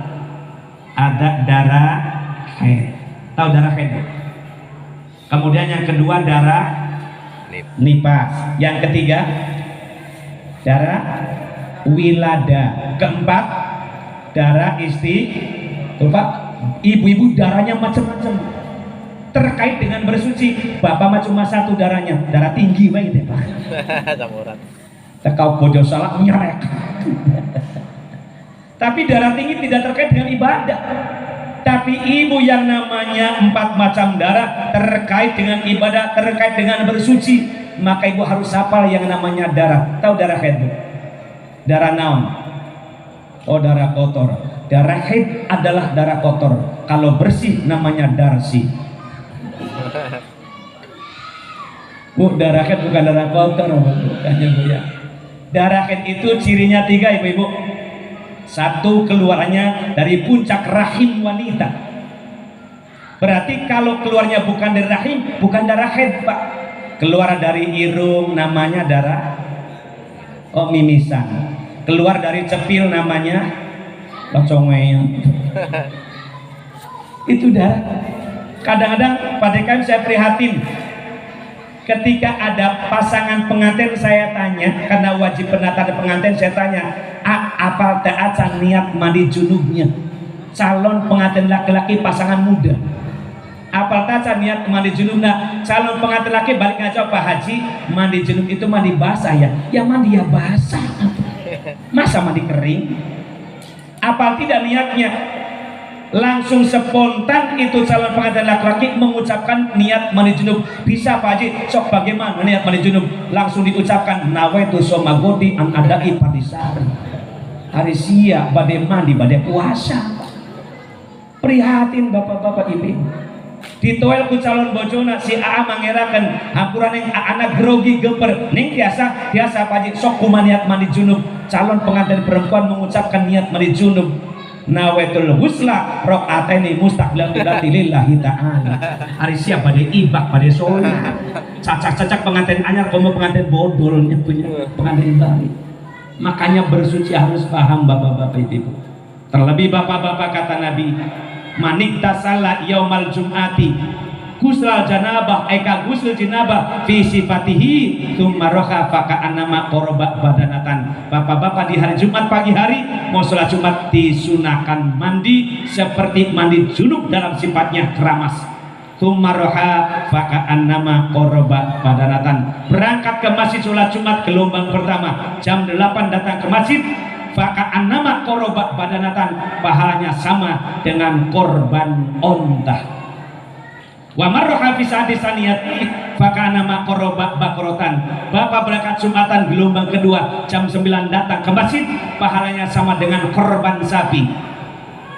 S1: Ada darah haid. Tahu darah haid Bu? Kemudian yang kedua darah nifas. Yang ketiga darah wilada. Keempat darah lupa. Ibu-ibu darahnya macam-macam. Terkait dengan bersuci, bapak mah cuma satu darahnya, darah tinggi baik deh Pak.
S3: Samuran.
S1: Tekau bodoh salah nyerek. Tapi darah tinggi tidak terkait dengan ibadah. Tapi ibu yang namanya 4 macam darah terkait dengan ibadah, terkait dengan bersuci, maka ibu harus hafal yang namanya darah. Tahu darah haid Bu? Darah naon? Oh, darah kotor. Darah haid adalah darah kotor. Kalau bersih namanya darsi. Bu, darah haid bukan darah kotor, bukannya Bu ya. Darah haid itu cirinya 3 ibu-ibu. Satu, keluarnya dari puncak rahim wanita. Berarti kalau keluarnya bukan dari rahim, bukan darah haid Pak. Keluar dari irung namanya darah mimisan. Keluar dari cepil namanya locongeng. Itu darah. Kadang-kadang Pak DKM saya prihatin ketika ada pasangan pengantin, saya tanya, karena wajib penata pengantin, saya tanya, apa taat niat mandi junubnya calon pengantin laki-laki pasangan muda? Apa taat niat mandi junubnya calon pengantin laki? Balik ngaco Pak Haji, mandi junub itu mandi basah ya? Ya mandi ya basah, masa mandi kering? Apa tidak niatnya? Langsung spontan itu calon pengantin laki-laki mengucapkan niat mandi junub. Bisa Pak Haji, sok bagaimana niat mandi junub? Langsung diucapkan, nawaitu somagodi an adai padisari. Hari sia badai mandi badai puasa. Prihatin bapak-bapak ibu. Ditoel ku calon bojona si AA mangerakan hampura neng anak grogi gemper neng biasa Pak Haji, sok niat mandi junub. Calon pengantin perempuan mengucapkan niat mandi junub. Nawaitul husla rakaataini mustaqbilatan lillahi ta'ala. Hari siap pada ibak pada sholat. Cacak-cacak pengantin anyar, kamu pengantin bodolnya punya pengantin baik. Makanya bersuci harus paham bapak-bapak ibu. Terlebih bapak-bapak kata Nabi, manik tasala yaumal jum'ati ghusl janabah eka ghusl janabah fi sifatihi tsumma raha faka annama qoroba badanatan. Bapak-bapak di hari Jumat pagi hari mau sholat Jumat disunahkan mandi seperti mandi junub dalam sifatnya keramas. Tsumma raha faka annama qoroba badanatan. Berangkat ke masjid sholat Jumat gelombang pertama jam 8 datang ke masjid, faka annama qoroba badanatan, pahalanya sama dengan korban onta. Wa marroha fi saati saniyati fakana maqoroba bakorotan. Bapak berangkat Jumatan gelombang kedua jam 9 datang ke masjid, pahalanya sama dengan korban sapi.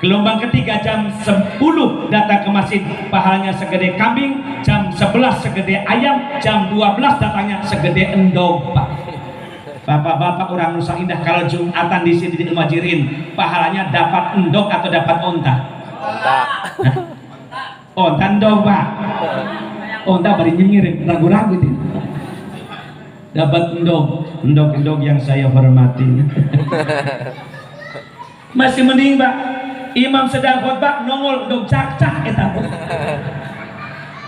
S1: Gelombang ketiga jam 10 datang ke masjid, pahalanya segede kambing. Jam 11 segede ayam. Jam 12 datangnya segede endog Pak. Bapak-bapak orang Nusa Indah kalau Jumatan di sini di Muhajirin, pahalanya dapat endog atau dapat onta? Onta endog Pak. Onta bari nyengir ragu-ragu itu. Dapat endog yang saya hormati. Masih mending Pak, imam sedang khotbah nongol endog cak-cak eta.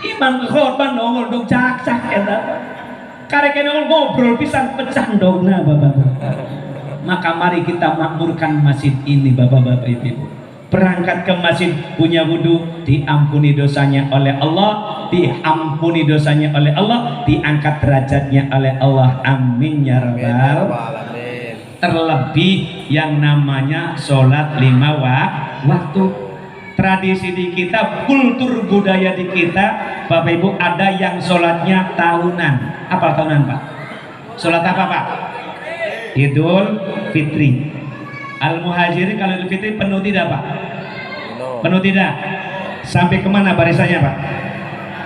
S1: Imam khotbah nongol endog cak-cak eta. Karek ngobrol pisan pecah dongna Bapak-bapak. Maka mari kita makmurkan masjid ini Bapak-bapak Ibu. Berangkat ke masjid punya wudhu, diampuni dosanya oleh Allah, diampuni dosanya oleh Allah, diangkat derajatnya oleh Allah. Amin ya rabbal
S3: Alamin.
S1: terlebih yang namanya sholat 5 waktu. Tradisi di kita, kultur budaya di kita Bapak Ibu, ada yang sholatnya tahunan. Apa tahunan Pak? Sholat apa Pak? Idul Fitri. Al-Muhajirin kalau Idul Fitri penuh tidak Pak? Penuh tidak? Sampai kemana barisannya Pak?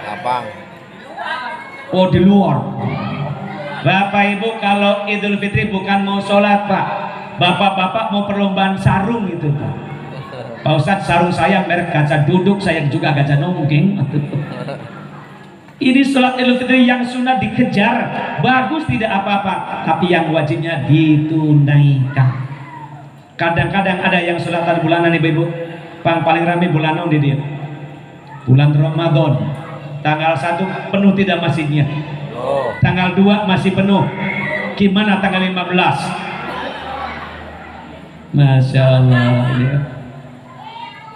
S3: Lapang.
S1: Oh di luar. Bapak Ibu kalau Idul Fitri bukan mau sholat Pak, bapak-bapak mau perlombaan sarung itu Pak. Pak Ustadz, sarung saya merek kaca duduk, saya juga kaca nongking. Ini sholat Idul Fitri yang sunnah dikejar, bagus tidak apa-apa, tapi yang wajibnya ditunaikan. Kadang-kadang ada yang sholatan bulanan ibu-ibu, paling rame bulan di dia, bulan Ramadan. Tanggal 1 penuh tidak masjidnya, tanggal 2 masih penuh. Gimana tanggal 15? Masya Allah ya.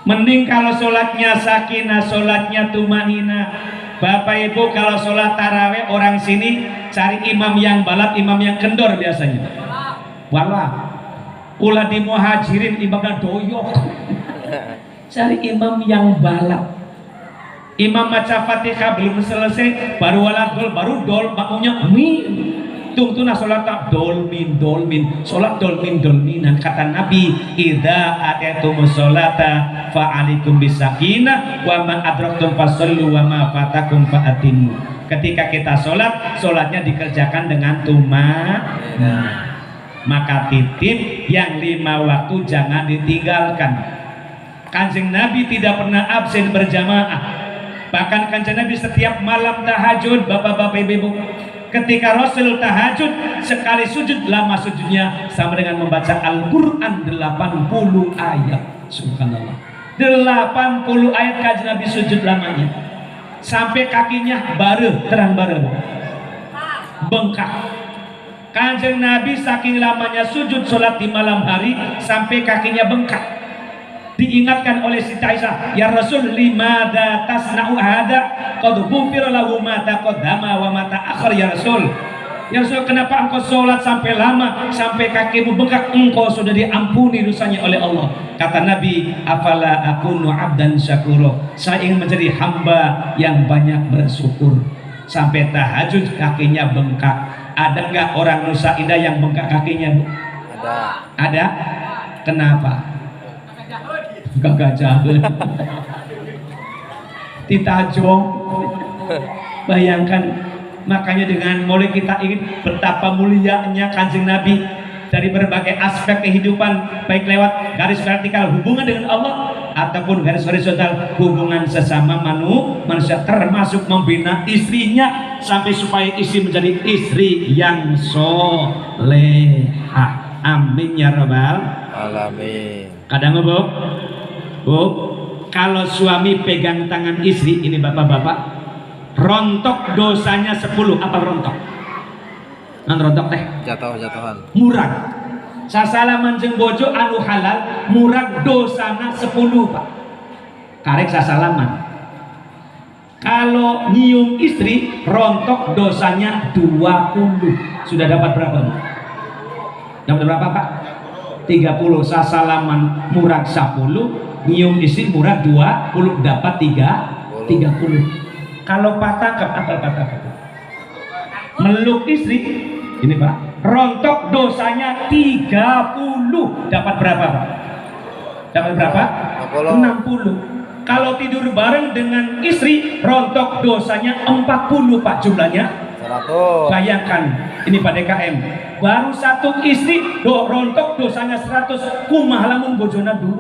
S1: Mending kalau sholatnya sakinah, sholatnya tumanina. Bapak Ibu kalau sholat taraweh orang sini cari imam yang balap, imam yang kendor biasanya. Wala, ulah di Muhajirin imamnya doyok. Cari imam yang balap. Imam maca Fatihah belum selesai, baru waladul, baru dol, makmunya min. Tungtuna sholat dolmin, sholat dolminan. Kata Nabi, idza atitumus sholata fa'alikum bisakinah wa ma adraktum fasallu wa ma fatakum fa'atimu. Ketika kita sholat, sholatnya dikerjakan dengan tumanina. Maka titip yang 5 waktu jangan ditinggalkan. Kanjeng Nabi tidak pernah absen berjamaah. Bahkan kanjeng Nabi setiap malam tahajud, bapak-bapak ibu-ibu, ketika Rasul tahajud, sekali sujud lama sujudnya sama dengan membaca Al-Quran 80 ayat. Subhanallah, 80 ayat kanjeng Nabi sujud lamanya, sampai kakinya terang bengkak. Kanjeng Nabi saking lamanya sujud sholat di malam hari sampai kakinya bengkak. Diingatkan oleh Siti Aisyah, ya Rasul, limada tasna'u hada qad ghufira lahu ma taqaddama wa ma ta'akhkhar. Ya Rasul, ya Rasul, kenapa engkau sholat sampai lama, sampai kakimu bengkak? Engkau sudah diampuni dosanya oleh Allah. Kata Nabi, afala akunu abdan syakuro, saya ingin menjadi hamba yang banyak bersyukur. Sampai tahajud kakinya bengkak. Ada nggak orang Nusa Indah yang bengkak kakinya Bu? Ada. Kenapa? Gak jahil. Ditajong. Bayangkan. Makanya dengan mulai kita ingin betapa mulianya Kanjeng Nabi dari berbagai aspek kehidupan, baik lewat garis vertikal hubungan dengan Allah ataupun garis horizontal hubungan sesama manusia, termasuk membina istrinya sampai supaya istri menjadi istri yang solehah. Amin ya rabbal
S3: Alamin.
S1: Kadang Bu, kalau suami pegang tangan istri, ini bapak-bapak, rontok dosanya 10. Apa rontok? Non rontok teh?
S3: Jatuhan.
S1: Murag. Sasalaman jeung bojo anu halal, murag dosana 10 Pak. Karek sasalaman. Kalau nyium istri, rontok dosanya 20. Sudah dapat berapa Bu? Dapat berapa Pak? 30. Sasalaman murag 10, nyium istri murag 20, dapat 30. Kalau patah apa patah? Meluk istri, ini Pak, rontok dosanya 30, dapat berapa Pak? Dapat berapa? 60. Kalau tidur bareng dengan istri, rontok dosanya 40 Pak, jumlahnya
S3: 100.
S1: Bayangkan, ini Pak DKM, baru satu istri rontok dosanya 100, kumaha lamun bojona 2.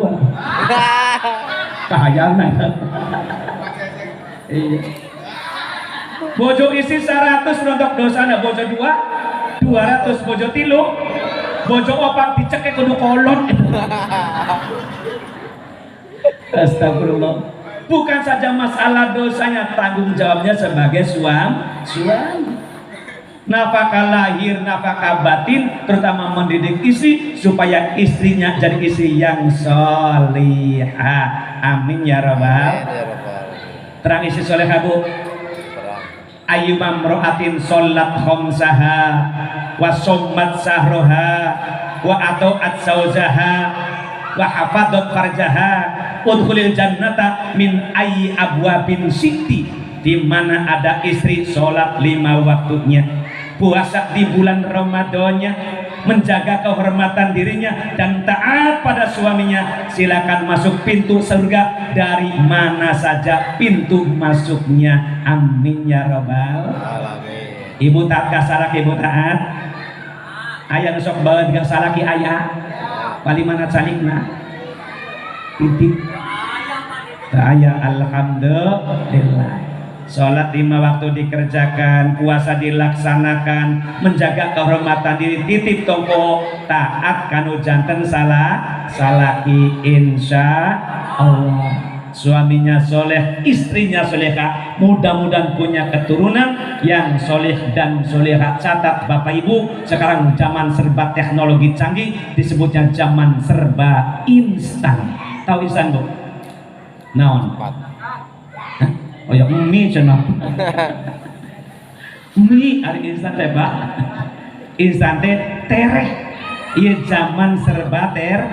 S1: Kahayangan. Iya. Bojo istri 100 rontok dosana, bojo 2 200, bojo 3 bojo 4 dicekek kudu kolot. Astagfirullah. Bukan saja masalah dosanya, tanggung jawabnya sebagai suami. nafkah lahir, nafkah batin, terutama mendidik istri supaya istrinya jadi istri yang solihah. Amin ya rabbal.
S3: Amin ya rabbal alamin.
S1: Terang istri solihah bu.
S3: Terang.
S1: Ayyuma mro'atin sholat khamsaha wa sommat sahroha wa ata'at zawjaha wa hafadat farjaha udkhulil jannata min ayyi abwabin syi'ti. Di mana ada istri sholat 5 waktunya, puasa di bulan Ramadannya, menjaga kehormatan dirinya dan taat pada suaminya, silakan masuk pintu surga dari mana saja pintu masuknya. Amin ya rabbal
S3: Alamin.
S1: Ibu taat ka salaki, ibu taat aya nu sok baeud ka salaki aya palimana canikna titik aya. Alhamdulillah. Sholat 5 waktu dikerjakan, puasa dilaksanakan, menjaga kehormatan diri, titip tongko taat kanu janten salaki insya Allah. Suaminya soleh, istrinya soleha, mudah-mudahan punya keturunan yang soleh dan soleha. Catat Bapak Ibu, sekarang zaman serba teknologi canggih, disebutnya zaman serba instan. Tahu instan bu? Naon?
S3: 4.
S1: Oh ya mie cenah. Mie ari instan teh Pak. Instan teh tereh. Ieu zaman serba tereh.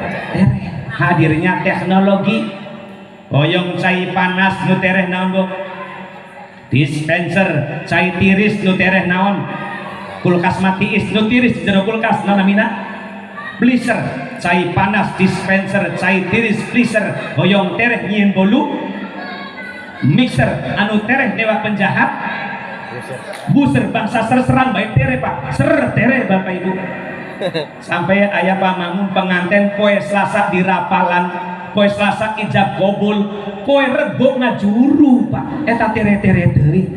S1: Hadirnya teknologi. Oyong cai panas nu tereh naon bu? Dispenser cai tiris nu tereh naon? Kulkas matiis nu tiris jero kulkas naon namina? Blister cai panas, dispenser cai tiris, blister oyong tereh nyieun bolu. Mixer anu tereh dewa penjahat, buser bangsa serang baik tereh Pak, tereh Bapak Ibu. Sampai ayah pamangun penganten poe Selasa di rapalan, poe Selasa ijab gobul, poe Rebo ngajuru Pak. Eta tereh teuing.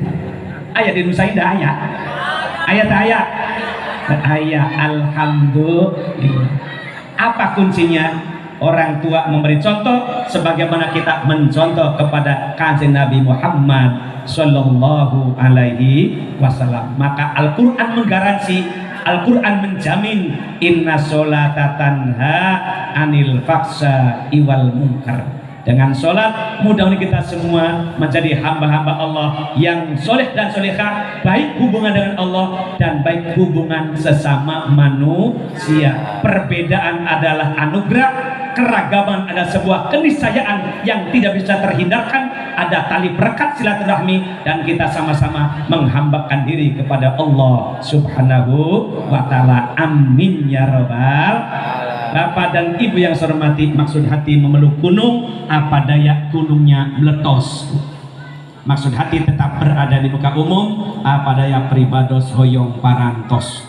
S1: Aya di Nusa Indah aya. Aya teh aya. Aya alhamdulillah. Apa kuncinya? Orang tua memberi contoh sebagaimana kita mencontoh kepada kanjeng Nabi Muhammad Sallallahu Alaihi Wasallam. Maka Al-Quran menggaransi, Al-Quran menjamin inna sholata tanha anil faksa iwal munkar. Dengan sholat mudah-mudahan kita semua menjadi hamba-hamba Allah yang soleh dan solehah, baik hubungan dengan Allah dan baik hubungan sesama manusia. Perbedaan adalah anugerah, keragaman adalah sebuah keniscayaan yang tidak bisa terhindarkan. Ada tali berkat silaturahmi dan kita sama-sama menghambakan diri kepada Allah Subhanahu wa ta'ala. Amin ya rabbal. Bapak dan Ibu yang saya hormati, maksud hati memeluk gunung, apa daya gunungnya meletos. Maksud hati tetap berada di muka umum, apa daya pribados hoyong parantos.